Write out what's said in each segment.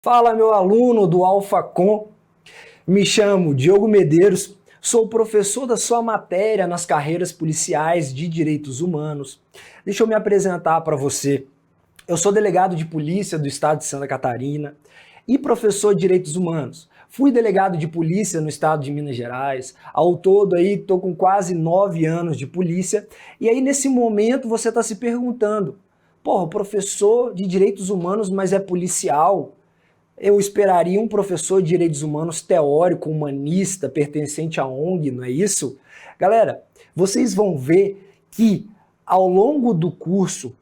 Fala, meu aluno do AlphaCom. Me chamo Diogo Medeiros, sou professor da sua matéria nas carreiras policiais de direitos humanos. Deixa eu me apresentar para você. Eu sou delegado de polícia do estado de Santa Catarina e professor de direitos humanos. Fui delegado de polícia no estado de Minas Gerais. Ao todo aí estou com quase 9 anos de polícia. E aí nesse momento você está se perguntando, porra, professor de direitos humanos, mas é policial? Eu esperaria um professor de direitos humanos teórico, humanista, pertencente à ONG, não é isso? Galera, vocês vão ver que ao longo do curso,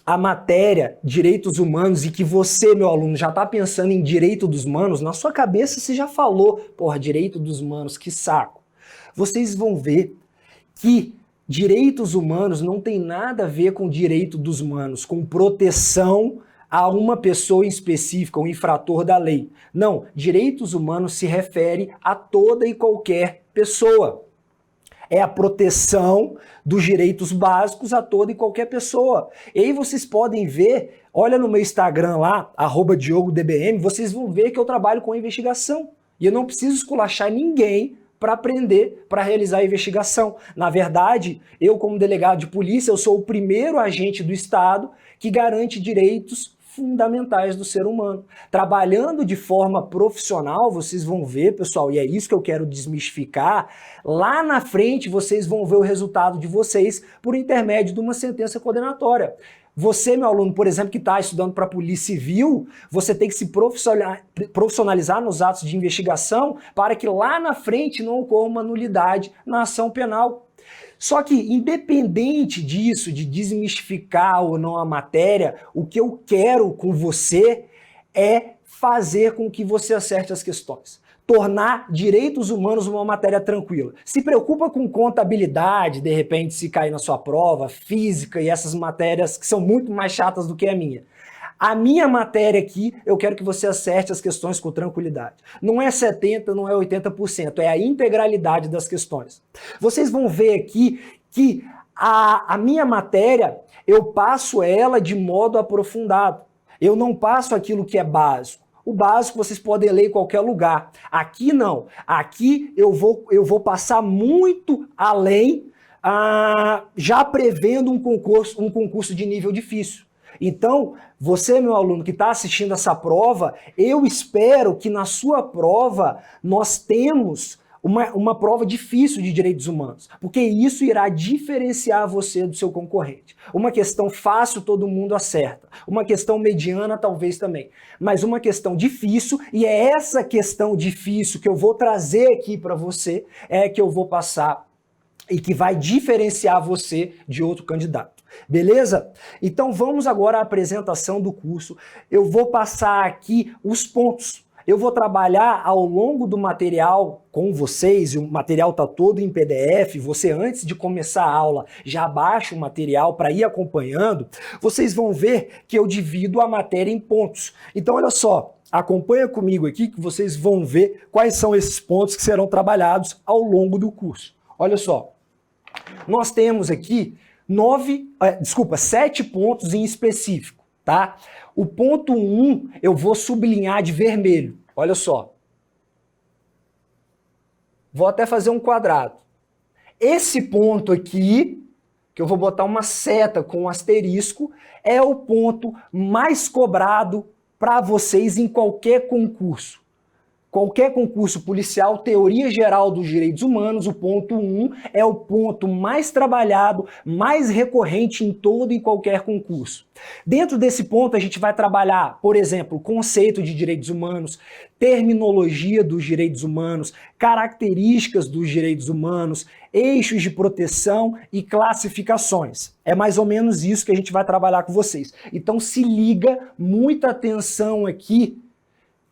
a matéria direitos humanos e que você, meu aluno, já está pensando em direito dos humanos, na sua cabeça você já falou, porra, direito dos humanos, que saco. Vocês vão ver que direitos humanos não tem nada a ver com direito dos humanos, com proteção a uma pessoa em específica, um infrator da lei. Não, direitos humanos se refere a toda e qualquer pessoa. É a proteção dos direitos básicos a toda e qualquer pessoa. E aí vocês podem ver, olha no meu Instagram lá, @DiogoDBM, vocês vão ver que eu trabalho com investigação. E eu não preciso esculachar ninguém para aprender, para realizar a investigação. Na verdade, eu como delegado de polícia, eu sou o primeiro agente do Estado que garante direitos fundamentais do ser humano. Trabalhando de forma profissional, vocês vão ver, pessoal, e é isso que eu quero desmistificar, lá na frente vocês vão ver o resultado de vocês por intermédio de uma sentença condenatória. Você, meu aluno, por exemplo, que está estudando para a Polícia Civil, você tem que se profissionalizar nos atos de investigação para que lá na frente não ocorra uma nulidade na ação penal. Só que, independente disso, de desmistificar ou não a matéria, o que eu quero com você é fazer com que você acerte as questões. Tornar direitos humanos uma matéria tranquila. Se preocupa com contabilidade, de repente, se cair na sua prova, física e essas matérias que são muito mais chatas do que a minha. A minha matéria aqui, eu quero que você acerte as questões com tranquilidade. Não é 70%, não é 80%, é a integralidade das questões. Vocês vão ver aqui que a minha matéria, eu passo ela de modo aprofundado. Eu não passo aquilo que é básico. O básico vocês podem ler em qualquer lugar. Aqui não. Aqui eu vou passar muito além, já prevendo um concurso de nível difícil. Então, você, meu aluno, que está assistindo essa prova, eu espero que na sua prova nós temos uma prova difícil de direitos humanos, porque isso irá diferenciar você do seu concorrente. Uma questão fácil todo mundo acerta, uma questão mediana talvez também, mas uma questão difícil, e é essa questão difícil que eu vou trazer aqui para você, é que eu vou passar e que vai diferenciar você de outro candidato. Beleza? Então vamos agora à apresentação do curso. Eu vou passar aqui os pontos. Eu vou trabalhar ao longo do material com vocês, e o material está todo em PDF, você antes de começar a aula já baixa o material para ir acompanhando, vocês vão ver que eu divido a matéria em pontos. Então olha só, acompanha comigo aqui que vocês vão ver quais são esses pontos que serão trabalhados ao longo do curso. Olha só, nós temos aqui 7 pontos em específico, tá? O ponto 1 eu vou sublinhar de vermelho, olha só. Vou até fazer um quadrado. Esse ponto aqui, que eu vou botar uma seta com um asterisco, é o ponto mais cobrado para vocês em qualquer concurso. Qualquer concurso policial, teoria geral dos direitos humanos, o ponto 1 é o ponto mais trabalhado, mais recorrente em todo e qualquer concurso. Dentro desse ponto a gente vai trabalhar, por exemplo, conceito de direitos humanos, terminologia dos direitos humanos, características dos direitos humanos, eixos de proteção e classificações. É mais ou menos isso que a gente vai trabalhar com vocês. Então se liga, muita atenção aqui,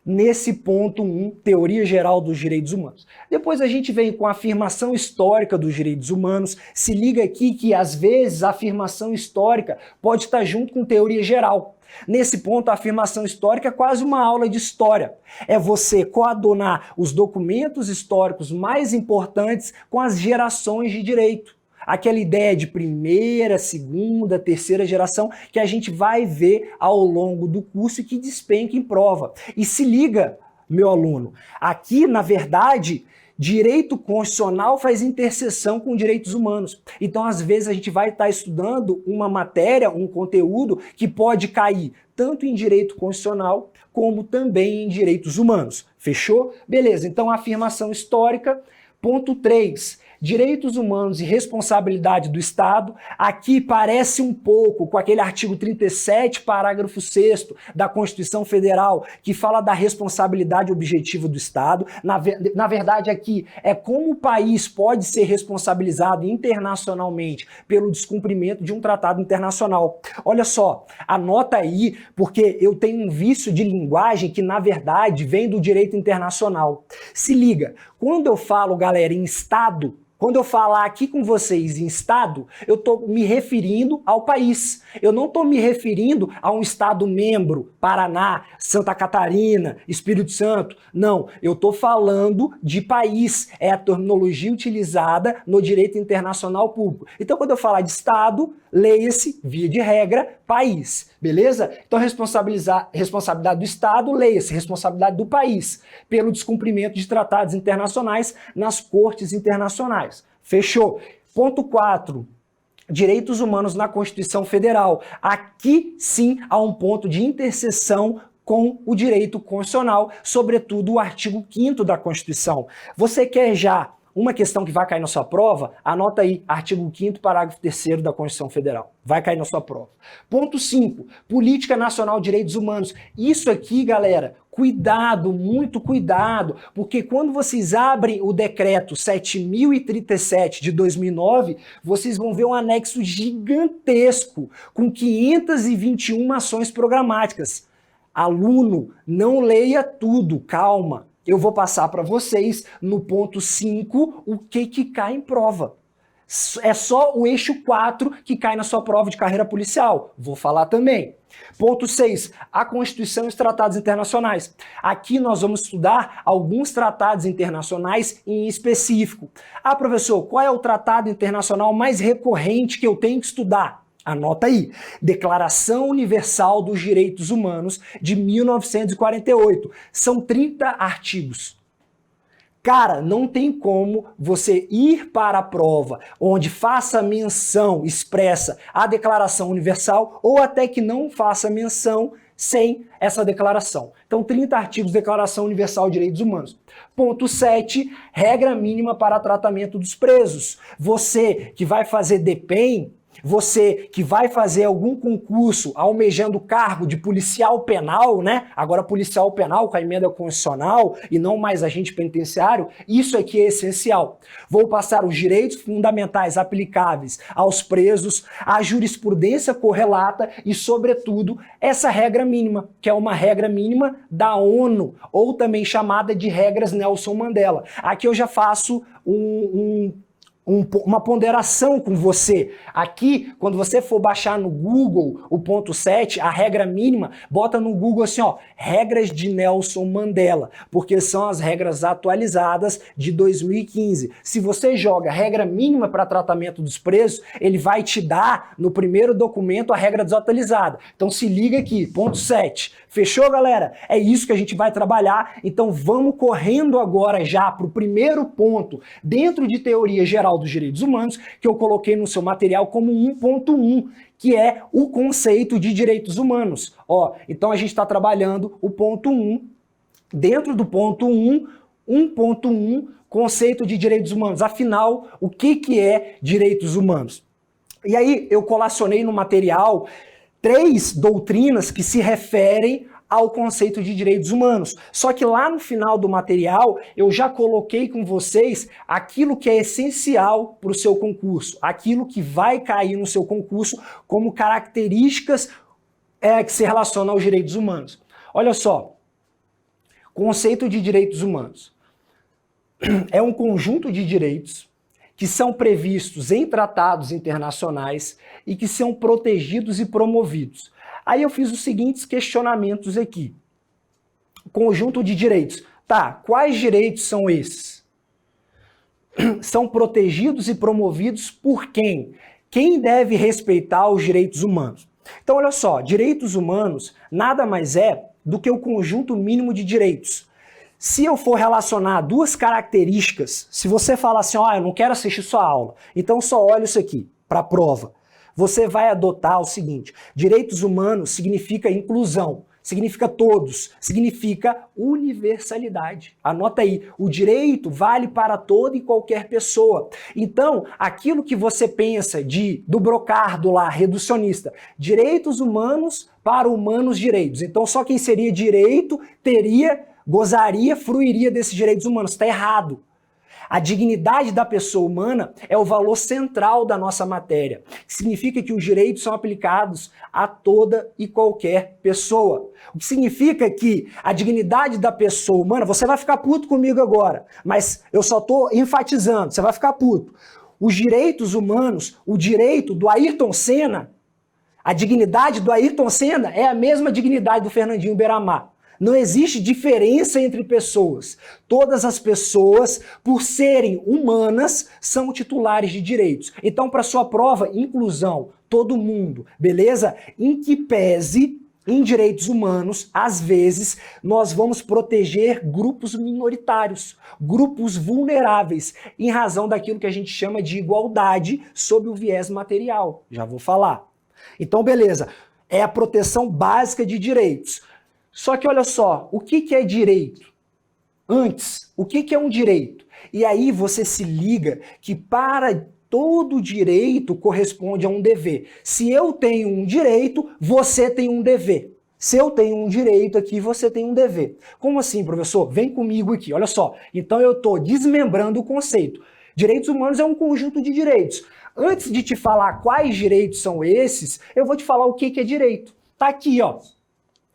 nesse ponto 1, teoria geral dos direitos humanos. Depois a gente vem com a afirmação histórica dos direitos humanos. Se liga aqui que às vezes a afirmação histórica pode estar junto com teoria geral. Nesse ponto, a afirmação histórica é quase uma aula de história. É você coadunar os documentos históricos mais importantes com as gerações de direito. Aquela ideia de primeira, segunda, terceira geração que a gente vai ver ao longo do curso e que despenca em prova. E se liga, meu aluno, aqui, na verdade, direito constitucional faz interseção com direitos humanos. Então, às vezes, a gente vai estar estudando uma matéria, um conteúdo que pode cair tanto em direito constitucional como também em direitos humanos. Fechou? Beleza, então a afirmação histórica. Ponto 3. Direitos humanos e responsabilidade do Estado. Aqui parece um pouco com aquele artigo 37, parágrafo 6º da Constituição Federal, que fala da responsabilidade objetiva do Estado. Na verdade, aqui é como o país pode ser responsabilizado internacionalmente pelo descumprimento de um tratado internacional. Olha só, anota aí, porque eu tenho um vício de linguagem que, na verdade, vem do direito internacional. Se liga, quando eu falo, galera, em Estado, quando eu falar aqui com vocês em Estado, eu estou me referindo ao país. Eu não estou me referindo a um Estado membro, Paraná, Santa Catarina, Espírito Santo. Não, eu estou falando de país. É a terminologia utilizada no direito internacional público. Então, quando eu falar de Estado, leia-se, via de regra, país. Beleza? Então, responsabilidade do Estado, leia-se, responsabilidade do país pelo descumprimento de tratados internacionais nas cortes internacionais. Fechou? Ponto 4. Direitos humanos na Constituição Federal. Aqui sim há um ponto de interseção com o direito constitucional, sobretudo o artigo 5º da Constituição. Você quer já uma questão que vai cair na sua prova? Anota aí, artigo 5º, parágrafo 3º da Constituição Federal. Vai cair na sua prova. Ponto 5. Política Nacional de Direitos Humanos. Isso aqui, galera, cuidado, muito cuidado, porque quando vocês abrem o decreto 7.037 de 2009, vocês vão ver um anexo gigantesco com 521 ações programáticas. Aluno, não leia tudo, calma. Eu vou passar para vocês, no ponto 5, o que cai em prova. É só o eixo 4 que cai na sua prova de carreira policial. Vou falar também. Ponto 6. A Constituição e os tratados internacionais. Aqui nós vamos estudar alguns tratados internacionais em específico. Ah, professor, qual é o tratado internacional mais recorrente que eu tenho que estudar? Anota aí, Declaração Universal dos Direitos Humanos de 1948. São 30 artigos. Cara, não tem como você ir para a prova onde faça menção expressa à Declaração Universal ou até que não faça menção sem essa declaração. Então, 30 artigos, Declaração Universal de Direitos Humanos. Ponto 7, regra mínima para tratamento dos presos. Você que vai fazer DPEM, você que vai fazer algum concurso almejando o cargo de policial penal, né? Agora policial penal com a emenda constitucional e não mais agente penitenciário, isso aqui é essencial. Vou passar os direitos fundamentais aplicáveis aos presos, a jurisprudência correlata e, sobretudo, essa regra mínima, que é uma regra mínima da ONU, ou também chamada de regras Nelson Mandela. Aqui eu já faço uma ponderação com você. Aqui, quando você for baixar no Google o ponto 7, a regra mínima, bota no Google assim, ó, regras de Nelson Mandela, porque são as regras atualizadas de 2015. Se você joga regra mínima para tratamento dos presos, ele vai te dar no primeiro documento a regra desatualizada. Então se liga aqui, ponto 7. Fechou, galera? É isso que a gente vai trabalhar. Então vamos correndo agora já para o primeiro ponto, dentro de teoria geral dos direitos humanos, que eu coloquei no seu material como 1.1, que é o conceito de direitos humanos. Ó, então a gente está trabalhando o ponto 1, dentro do ponto 1, 1.1, conceito de direitos humanos. Afinal, o que é direitos humanos? E aí eu colacionei no material 3 doutrinas que se referem ao conceito de direitos humanos. Só que lá no final do material eu já coloquei com vocês aquilo que é essencial para o seu concurso, aquilo que vai cair no seu concurso como características que se relacionam aos direitos humanos. Olha só, conceito de direitos humanos é um conjunto de direitos que são previstos em tratados internacionais e que são protegidos e promovidos. Aí eu fiz os seguintes questionamentos aqui. Conjunto de direitos. Tá, quais direitos são esses? são protegidos e promovidos por quem? Quem deve respeitar os direitos humanos? Então, olha só, direitos humanos nada mais é do que o conjunto mínimo de direitos. Se eu for relacionar duas características, se você falar assim, eu não quero assistir sua aula, então só olha isso aqui, para a prova. Você vai adotar o seguinte, direitos humanos significa inclusão, significa todos, significa universalidade. Anota aí, o direito vale para toda e qualquer pessoa. Então, aquilo que você pensa do brocardo lá, reducionista, direitos humanos para humanos direitos. Então, só quem seria direito gozaria, fruiria desses direitos humanos. Está errado. A dignidade da pessoa humana é o valor central da nossa matéria. Significa que os direitos são aplicados a toda e qualquer pessoa. O que significa que a dignidade da pessoa humana, você vai ficar puto comigo agora, mas eu só estou enfatizando, você vai ficar puto. Os direitos humanos, o direito do Ayrton Senna, a dignidade do Ayrton Senna é a mesma dignidade do Fernandinho Beiramar. Não existe diferença entre pessoas. Todas as pessoas, por serem humanas, são titulares de direitos. Então, para sua prova, inclusão, todo mundo, beleza? Em que pese, em direitos humanos, às vezes, nós vamos proteger grupos minoritários, grupos vulneráveis, em razão daquilo que a gente chama de igualdade sob o viés material. Já vou falar. Então, beleza. É a proteção básica de direitos. Só que olha só, o que é direito? Antes, o que é um direito? E aí você se liga que para todo direito corresponde a um dever. Se eu tenho um direito, você tem um dever. Se eu tenho um direito aqui, você tem um dever. Como assim, professor? Vem comigo aqui, olha só. Então eu estou desmembrando o conceito. Direitos humanos é um conjunto de direitos. Antes de te falar quais direitos são esses, eu vou te falar o que é direito. Tá aqui, ó.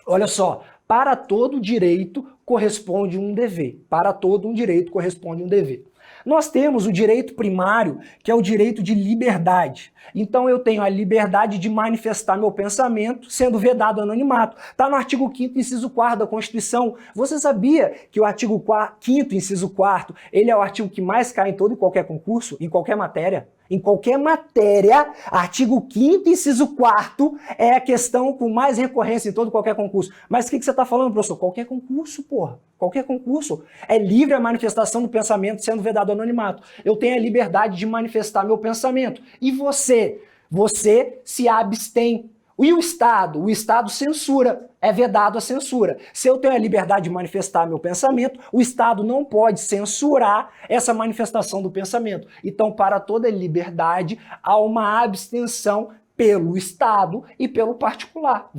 Olha só, para todo direito corresponde um dever. Para todo um direito corresponde um dever. Nós temos o direito primário, que é o direito de liberdade. Então eu tenho a liberdade de manifestar meu pensamento, sendo vedado o anonimato. Está no artigo 5º, inciso 4º da Constituição. Você sabia que o artigo 5º, inciso 4º, ele é o artigo que mais cai em todo e qualquer concurso, em qualquer matéria? Em qualquer matéria, artigo 5º, inciso 4º, é a questão com mais recorrência em todo e qualquer concurso. Mas o que você está falando, professor? Qualquer concurso, porra. Qualquer concurso. É livre a manifestação do pensamento sendo vedado ao anonimato. Eu tenho a liberdade de manifestar meu pensamento. E você? Você se abstém. E o Estado censura, é vedado a censura. Se eu tenho a liberdade de manifestar meu pensamento, o Estado não pode censurar essa manifestação do pensamento. Então, para toda liberdade, há uma abstenção pelo Estado e pelo particular.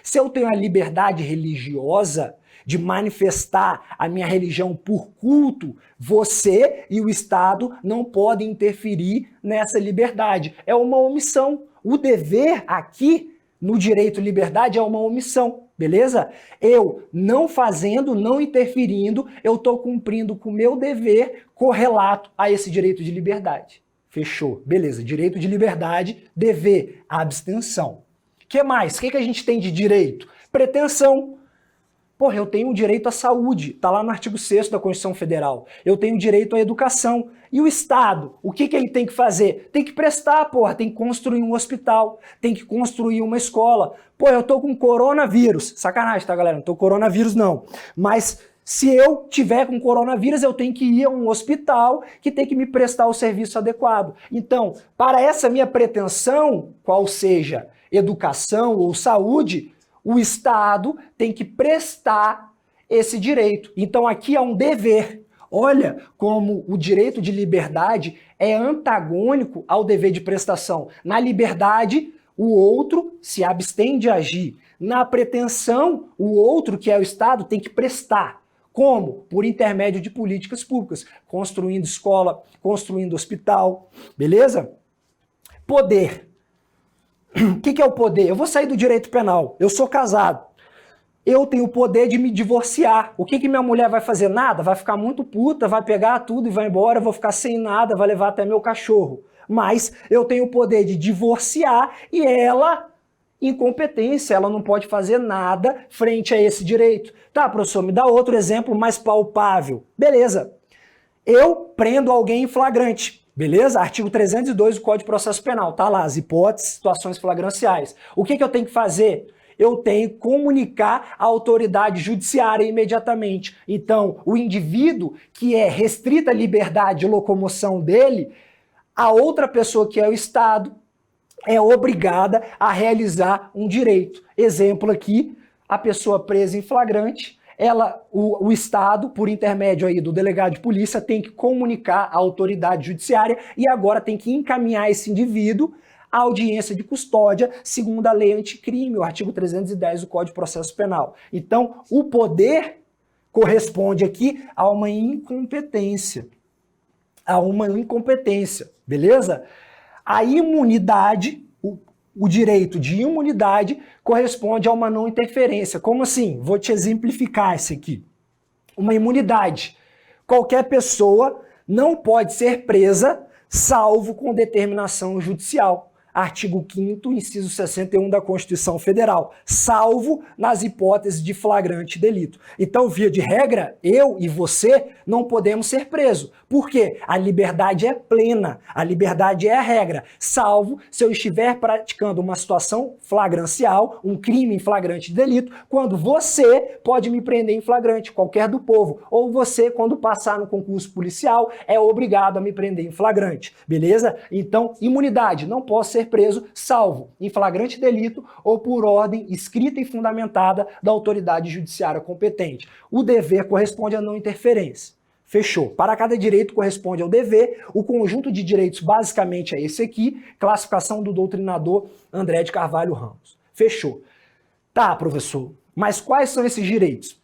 Se eu tenho a liberdade religiosa de manifestar a minha religião por culto, você e o Estado não podem interferir nessa liberdade. É uma omissão. O dever aqui, no direito à liberdade, é uma omissão, beleza? Eu não fazendo, não interferindo, eu estou cumprindo com o meu dever correlato a esse direito de liberdade. Fechou? Beleza, direito de liberdade, dever, abstenção. O que mais? O que a gente tem de direito? Pretensão. Porra, eu tenho o direito à saúde, tá lá no artigo 6º da Constituição Federal. Eu tenho direito à educação. E o Estado, o que ele tem que fazer? Tem que prestar, porra, tem que construir um hospital, tem que construir uma escola. Pô, eu tô com coronavírus. Sacanagem, tá, galera? Não tô com coronavírus, não. Mas se eu tiver com coronavírus, eu tenho que ir a um hospital que tem que me prestar o serviço adequado. Então, para essa minha pretensão, qual seja educação ou saúde, o Estado tem que prestar esse direito. Então aqui há um dever. Olha como o direito de liberdade é antagônico ao dever de prestação. Na liberdade, o outro se abstém de agir. Na pretensão, o outro, que é o Estado, tem que prestar. Como? Por intermédio de políticas públicas, construindo escola, construindo hospital, beleza? Poder. O que é o poder? Eu vou sair do direito penal, eu sou casado. Eu tenho o poder de me divorciar. O que minha mulher vai fazer? Nada, vai ficar muito puta, vai pegar tudo e vai embora, eu vou ficar sem nada, vai levar até meu cachorro. Mas eu tenho o poder de divorciar e ela, incompetência, ela não pode fazer nada frente a esse direito. Tá, professor, me dá outro exemplo mais palpável. Beleza. Eu prendo alguém em flagrante, beleza? Artigo 302 do Código de Processo Penal, tá lá, as hipóteses, situações flagranciais. O que eu tenho que fazer? Eu tenho que comunicar à autoridade judiciária imediatamente. Então, o indivíduo que é restrita a liberdade de locomoção dele, a outra pessoa que é o Estado é obrigada a realizar um direito. Exemplo aqui, a pessoa presa em flagrante, o Estado, por intermédio aí do delegado de polícia, tem que comunicar à autoridade judiciária e agora tem que encaminhar esse indivíduo à audiência de custódia, segundo a lei anticrime, o artigo 310 do Código de Processo Penal. Então, o poder corresponde aqui a uma incompetência. A uma incompetência, beleza? A imunidade, o direito de imunidade corresponde a uma não interferência. Como assim? Vou te exemplificar isso aqui. Uma imunidade. Qualquer pessoa não pode ser presa salvo com determinação judicial. Artigo 5º, inciso 61 da Constituição Federal, salvo nas hipóteses de flagrante delito. Então, via de regra, eu e você não podemos ser presos. Por quê? A liberdade é plena, a liberdade é a regra, salvo se eu estiver praticando uma situação flagrancial, um crime em flagrante de delito, quando você pode me prender em flagrante, qualquer do povo, ou você, quando passar no concurso policial, é obrigado a me prender em flagrante, beleza? Então, imunidade, não posso ser preso, salvo em flagrante delito ou por ordem escrita e fundamentada da autoridade judiciária competente. O dever corresponde à não interferência. Fechou. Para cada direito corresponde ao dever. O conjunto de direitos basicamente é esse aqui, classificação do doutrinador André de Carvalho Ramos. Fechou. Tá, professor, mas quais são esses direitos?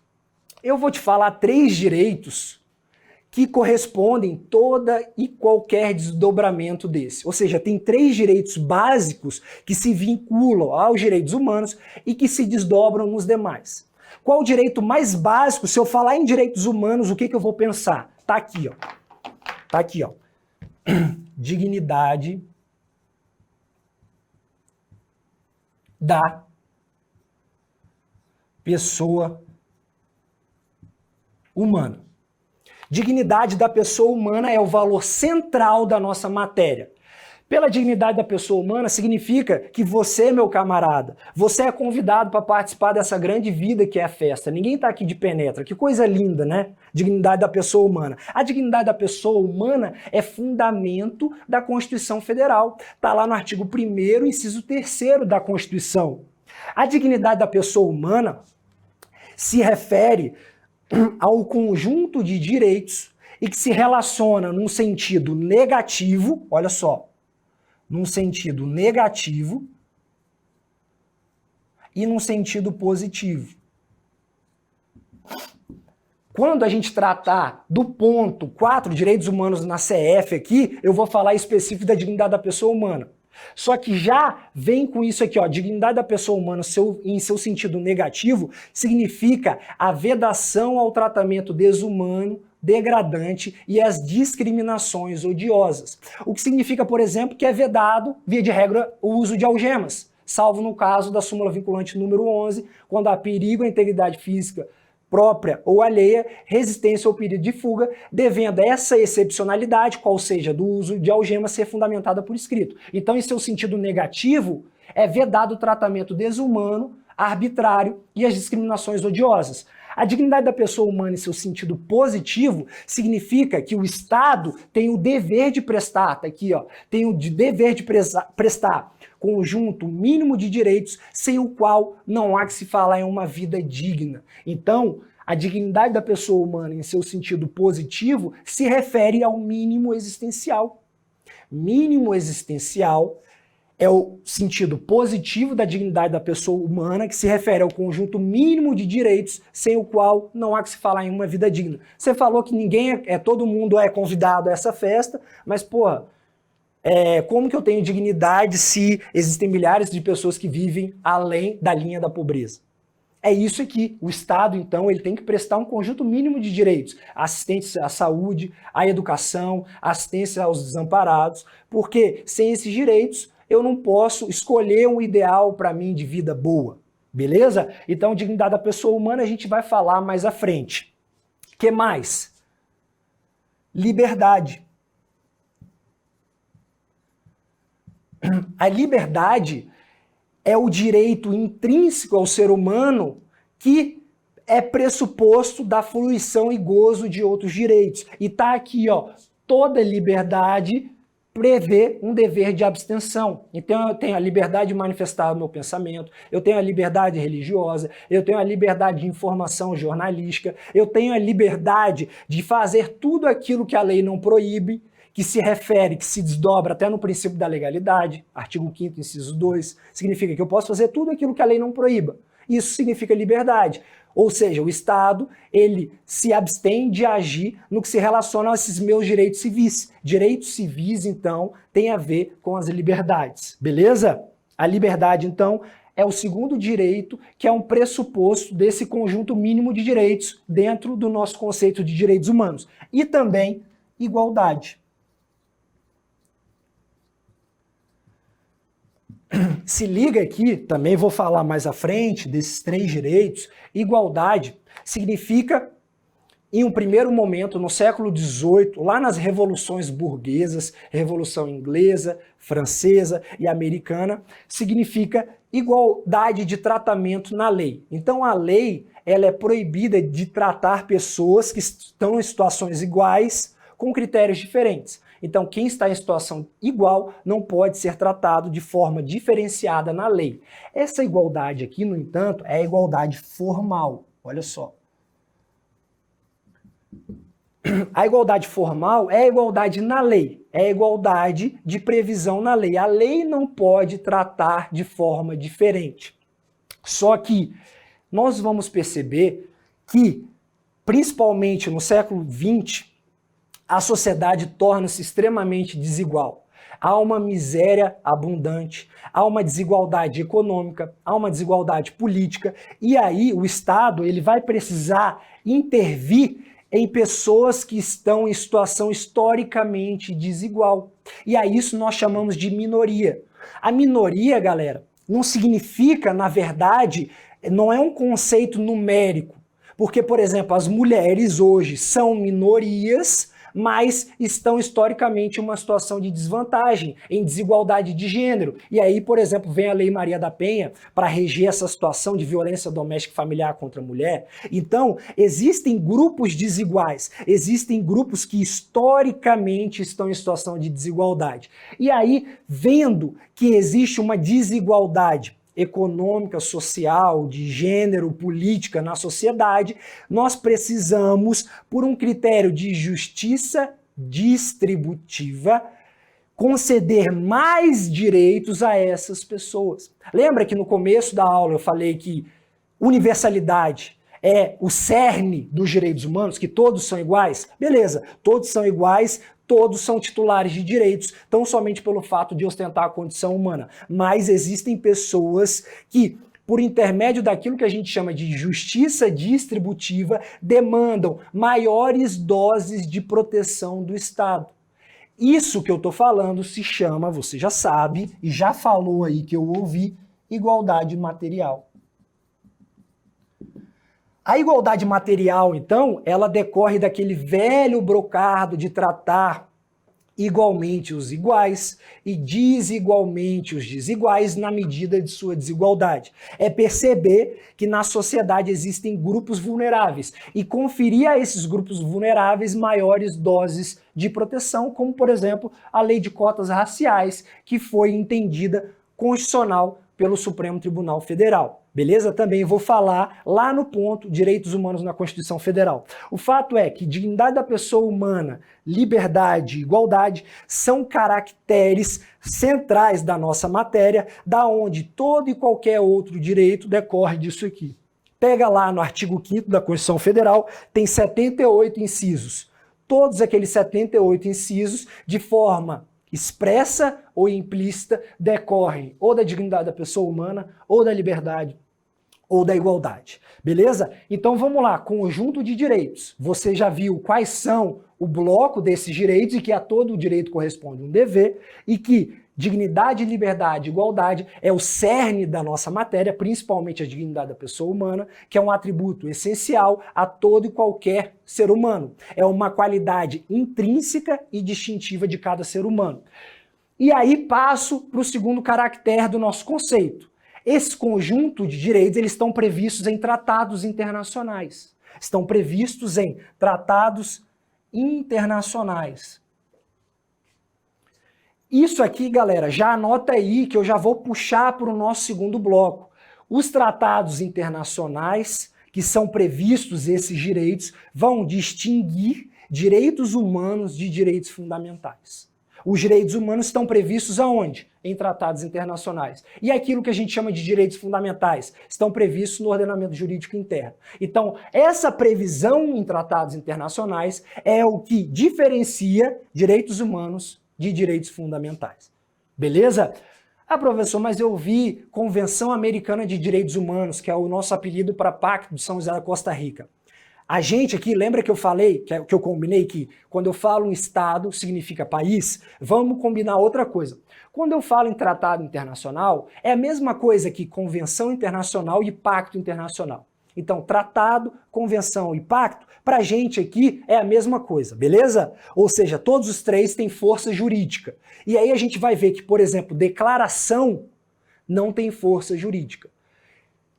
Eu vou te falar 3 direitos que correspondem toda e qualquer desdobramento desse. Ou seja, tem 3 direitos básicos que se vinculam aos direitos humanos e que se desdobram nos demais. Qual o direito mais básico? Se eu falar em direitos humanos, o que eu vou pensar? Tá aqui, ó. Tá aqui, ó. Dignidade da pessoa humana. Dignidade da pessoa humana é o valor central da nossa matéria. Pela dignidade da pessoa humana significa que você, meu camarada, você é convidado para participar dessa grande vida que é a festa. Ninguém está aqui de penetra. Que coisa linda, né? Dignidade da pessoa humana. A dignidade da pessoa humana é fundamento da Constituição Federal. Está lá no artigo 1º, inciso 3º da Constituição. A dignidade da pessoa humana se refere ao conjunto de direitos e que se relaciona num sentido negativo, olha só, num sentido negativo e num sentido positivo. Quando a gente tratar do ponto 4, direitos humanos na CF aqui, eu vou falar específico da dignidade da pessoa humana. Só que já vem com isso aqui, ó, dignidade da pessoa humana em seu sentido negativo significa a vedação ao tratamento desumano, degradante e às discriminações odiosas. O que significa, por exemplo, que é vedado, via de regra, o uso de algemas, salvo no caso da súmula vinculante número 11, quando há perigo à integridade física própria ou alheia, resistência ou perigo de fuga, devendo essa excepcionalidade, qual seja do uso de algemas, ser fundamentada por escrito. Então, em seu sentido negativo, é vedado o tratamento desumano, arbitrário e as discriminações odiosas. A dignidade da pessoa humana, em seu sentido positivo, significa que o Estado tem o dever de prestar, tá aqui, ó, tem o dever de prestar conjunto mínimo de direitos, sem o qual não há que se falar em uma vida digna. Então, a dignidade da pessoa humana, em seu sentido positivo, se refere ao mínimo existencial. Mínimo existencial é o sentido positivo da dignidade da pessoa humana, que se refere ao conjunto mínimo de direitos, sem o qual não há que se falar em uma vida digna. Você falou que todo mundo é convidado a essa festa, mas, porra, como que eu tenho dignidade se existem milhares de pessoas que vivem além da linha da pobreza? É isso aqui. O Estado, então, ele tem que prestar um conjunto mínimo de direitos. Assistência à saúde, à educação, assistência aos desamparados, porque sem esses direitos eu não posso escolher um ideal para mim de vida boa, beleza? Então, dignidade da pessoa humana a gente vai falar mais à frente. O que mais? liberdade. A liberdade é o direito intrínseco ao ser humano que é pressuposto da fruição e gozo de outros direitos. E tá aqui, ó, toda liberdade prevê um dever de abstenção. Então eu tenho a liberdade de manifestar o meu pensamento, eu tenho a liberdade religiosa, eu tenho a liberdade de informação jornalística, eu tenho a liberdade de fazer tudo aquilo que a lei não proíbe, que se refere, que se desdobra até no princípio da legalidade, artigo 5º, inciso 2, significa que eu posso fazer tudo aquilo que a lei não proíba. Isso significa liberdade. Ou seja, o Estado, ele se abstém de agir no que se relaciona a esses meus direitos civis. Direitos civis, então, tem a ver com as liberdades, beleza? A liberdade, então, é o segundo direito, que é um pressuposto desse conjunto mínimo de direitos dentro do nosso conceito de direitos humanos. E também igualdade. Se liga aqui, também vou falar mais à frente desses 3 direitos. Igualdade significa, em um primeiro momento, no século XVIII, lá nas revoluções burguesas, Revolução Inglesa, Francesa e Americana, significa igualdade de tratamento na lei. Então a lei, ela é proibida de tratar pessoas que estão em situações iguais com critérios diferentes. Então, quem está em situação igual não pode ser tratado de forma diferenciada na lei. Essa igualdade aqui, no entanto, é a igualdade formal. Olha só. A igualdade formal é a igualdade na lei, é a igualdade de previsão na lei. A lei não pode tratar de forma diferente. Só que nós vamos perceber que, principalmente no século XX, a sociedade torna-se extremamente desigual. Há uma miséria abundante, há uma desigualdade econômica, há uma desigualdade política, e aí o Estado ele vai precisar intervir em pessoas que estão em situação historicamente desigual. E a isso nós chamamos de minoria. A minoria, galera, não significa, na verdade, não é um conceito numérico. Porque, por exemplo, as mulheres hoje são minorias, mas estão historicamente em uma situação de desvantagem, em desigualdade de gênero. E aí, por exemplo, vem a Lei Maria da Penha para reger essa situação de violência doméstica e familiar contra a mulher. Então, existem grupos desiguais, existem grupos que historicamente estão em situação de desigualdade. E aí, vendo que existe uma desigualdade econômica, social, de gênero, política na sociedade, nós precisamos, por um critério de justiça distributiva, conceder mais direitos a essas pessoas. Lembra que no começo da aula eu falei que universalidade é o cerne dos direitos humanos, que todos são iguais? Beleza, todos são iguais, todos são titulares de direitos, tão somente pelo fato de ostentar a condição humana. Mas existem pessoas que, por intermédio daquilo que a gente chama de justiça distributiva, demandam maiores doses de proteção do Estado. Isso que eu estou falando se chama, você já sabe, e já falou aí que eu ouvi, igualdade material. A igualdade material, então, ela decorre daquele velho brocardo de tratar igualmente os iguais e desigualmente os desiguais na medida de sua desigualdade. É perceber que na sociedade existem grupos vulneráveis e conferir a esses grupos vulneráveis maiores doses de proteção, como, por exemplo, a lei de cotas raciais, que foi entendida constitucional pelo Supremo Tribunal Federal. Beleza? Também vou falar lá no ponto Direitos Humanos na Constituição Federal. O fato é que dignidade da pessoa humana, liberdade e igualdade são caracteres centrais da nossa matéria, da onde todo e qualquer outro direito decorre disso aqui. Pega lá no artigo 5º da Constituição Federal, tem 78 incisos. Todos aqueles 78 incisos, de forma expressa ou implícita, decorrem ou da dignidade da pessoa humana, ou da liberdade, ou da igualdade. Beleza? Então vamos lá, conjunto de direitos. Você já viu quais são o bloco desses direitos e que a todo direito corresponde um dever e que dignidade, liberdade e igualdade é o cerne da nossa matéria, principalmente a dignidade da pessoa humana, que é um atributo essencial a todo e qualquer ser humano. É uma qualidade intrínseca e distintiva de cada ser humano. E aí passo para o segundo caractere do nosso conceito. Esse conjunto de direitos eles estão previstos em tratados internacionais. Estão previstos em tratados internacionais. Isso aqui, galera, já anota aí que eu já vou puxar para o nosso segundo bloco. Os tratados internacionais, que são previstos esses direitos, vão distinguir direitos humanos de direitos fundamentais. Os direitos humanos estão previstos aonde? Em tratados internacionais. E aquilo que a gente chama de direitos fundamentais estão previstos no ordenamento jurídico interno. Então, essa previsão em tratados internacionais é o que diferencia direitos humanos de direitos fundamentais. Beleza? Ah, professor, mas eu vi Convenção Americana de Direitos Humanos, que é o nosso apelido para Pacto de São José da Costa Rica. A gente aqui, lembra que eu falei, que eu combinei que quando eu falo um Estado significa país? Vamos combinar outra coisa. Quando eu falo em tratado internacional, é a mesma coisa que convenção internacional e pacto internacional. Então, tratado, convenção e pacto, para a gente aqui é a mesma coisa, beleza? Ou seja, todos os três têm força jurídica. E aí a gente vai ver que, por exemplo, declaração não tem força jurídica.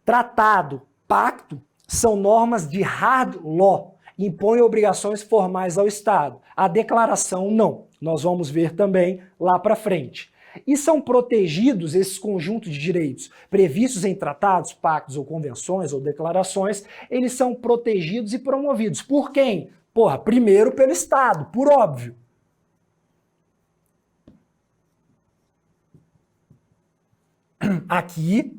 Tratado, pacto, são normas de hard law, impõem obrigações formais ao Estado. A declaração não. Nós vamos ver também lá para frente. E são protegidos esses conjuntos de direitos previstos em tratados, pactos ou convenções ou declarações, eles são protegidos e promovidos. Por quem? Porra, primeiro pelo Estado, por óbvio. Aqui,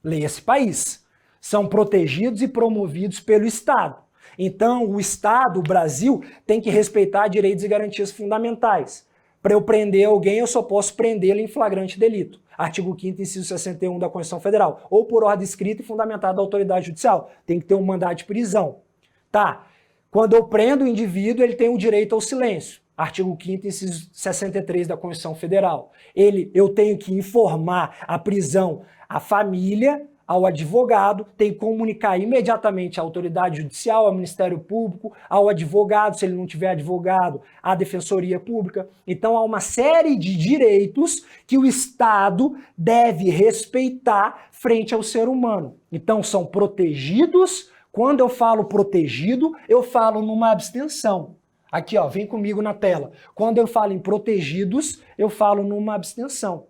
leia esse país. São protegidos e promovidos pelo Estado. Então, o Estado, o Brasil, tem que respeitar direitos e garantias fundamentais. Para eu prender alguém, eu só posso prendê-lo em flagrante delito. Artigo 5º, inciso 61 da Constituição Federal. Ou por ordem escrita e fundamentada da autoridade judicial. Tem que ter um mandado de prisão. Tá. Quando eu prendo o indivíduo, ele tem o direito ao silêncio. Artigo 5º, inciso 63 da Constituição Federal. Eu tenho que informar a prisão à família, ao advogado, tem que comunicar imediatamente à autoridade judicial, ao Ministério Público, ao advogado, se ele não tiver advogado, à Defensoria Pública. Então há uma série de direitos que o Estado deve respeitar frente ao ser humano. Então são protegidos. Quando eu falo protegido, eu falo numa abstenção. Aqui, ó, vem comigo na tela. Quando eu falo em protegidos, eu falo numa abstenção.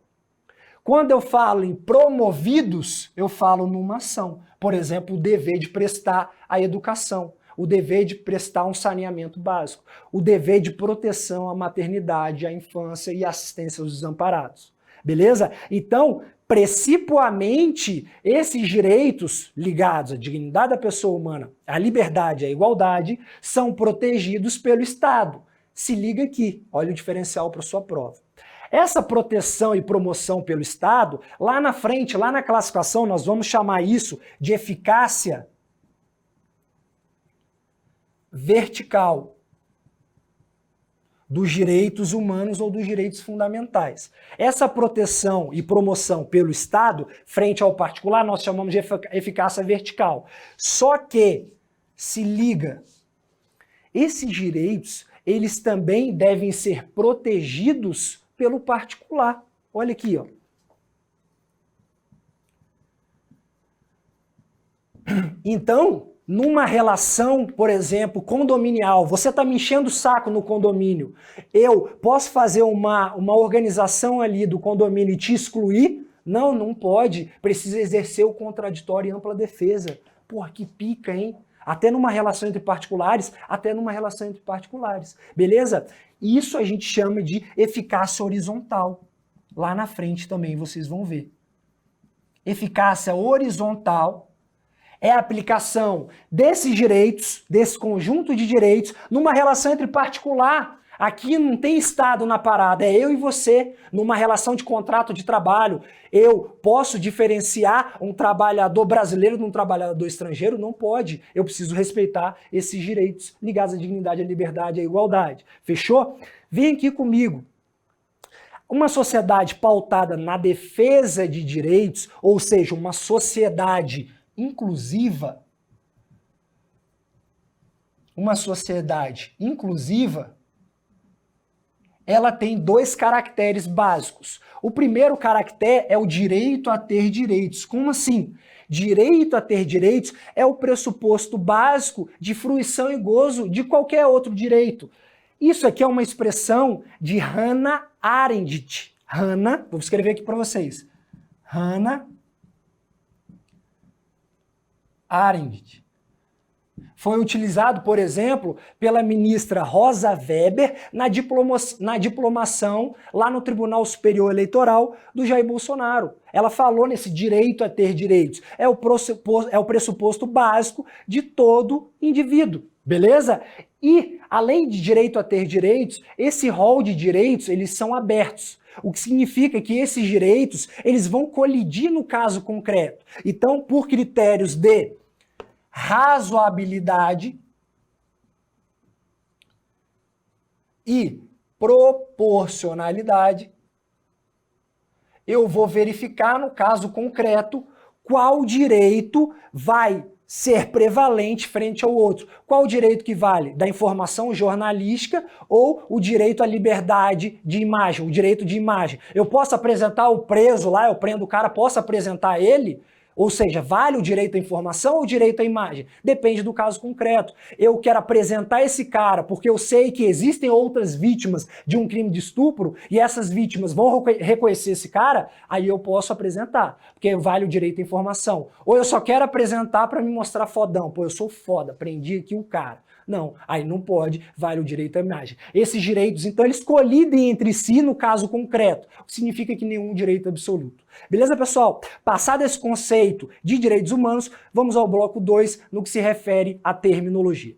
Quando eu falo em promovidos, eu falo numa ação. Por exemplo, o dever de prestar a educação, o dever de prestar um saneamento básico, o dever de proteção à maternidade, à infância e assistência aos desamparados. Beleza? Então, precipuamente, esses direitos ligados à dignidade da pessoa humana, à liberdade e à igualdade, são protegidos pelo Estado. Se liga aqui, olha o diferencial para a sua prova. Essa proteção e promoção pelo Estado, lá na frente, lá na classificação, nós vamos chamar isso de eficácia vertical dos direitos humanos ou dos direitos fundamentais. Essa proteção e promoção pelo Estado, frente ao particular, nós chamamos de eficácia vertical. Só que, se liga, esses direitos, eles também devem ser protegidos pelo particular. Olha aqui, ó. Então, numa relação, por exemplo, condominial, você está me enchendo o saco no condomínio, eu posso fazer uma organização ali do condomínio e te excluir? Não, não pode. Precisa exercer o contraditório e ampla defesa. Porra, que pica, hein? Até numa relação entre particulares, beleza? Isso a gente chama de eficácia horizontal. Lá na frente também vocês vão ver. Eficácia horizontal é a aplicação desses direitos, desse conjunto de direitos, numa relação entre particular. Aqui não tem Estado na parada, é eu e você, numa relação de contrato de trabalho. Eu posso diferenciar um trabalhador brasileiro de um trabalhador estrangeiro? Não pode. Eu preciso respeitar esses direitos ligados à dignidade, à liberdade, à igualdade. Fechou? Vem aqui comigo. Uma sociedade pautada na defesa de direitos, ou seja, uma sociedade inclusiva, ela tem dois caracteres básicos. O primeiro caractere é o direito a ter direitos. Como assim? Direito a ter direitos é o pressuposto básico de fruição e gozo de qualquer outro direito. Isso aqui é uma expressão de Hannah Arendt. Hannah, vou escrever aqui para vocês. Hannah Arendt. Foi utilizado, por exemplo, pela ministra Rosa Weber na diplomação lá no Tribunal Superior Eleitoral do Jair Bolsonaro. Ela falou nesse direito a ter direitos. É o pressuposto básico de todo indivíduo, beleza? E, além de direito a ter direitos, esse rol de direitos, eles são abertos. O que significa que esses direitos, eles vão colidir no caso concreto. Então, por critérios de razoabilidade e proporcionalidade, eu vou verificar no caso concreto qual direito vai ser prevalente frente ao outro. Qual o direito que vale? Da informação jornalística ou o direito à liberdade de imagem, o direito de imagem? Eu posso apresentar o preso lá, eu prendo o cara, posso apresentar ele? Ou seja, vale o direito à informação ou o direito à imagem? Depende do caso concreto. Eu quero apresentar esse cara porque eu sei que existem outras vítimas de um crime de estupro e essas vítimas vão reconhecer esse cara, aí eu posso apresentar, porque vale o direito à informação. Ou eu só quero apresentar para me mostrar fodão, pô, eu sou foda, prendi aqui o cara. Não, aí não pode, vale o direito à imagem. Esses direitos, então, eles colidem entre si no caso concreto, o que significa que nenhum direito absoluto. Beleza, pessoal? Passado esse conceito de direitos humanos, vamos ao bloco 2 no que se refere à terminologia.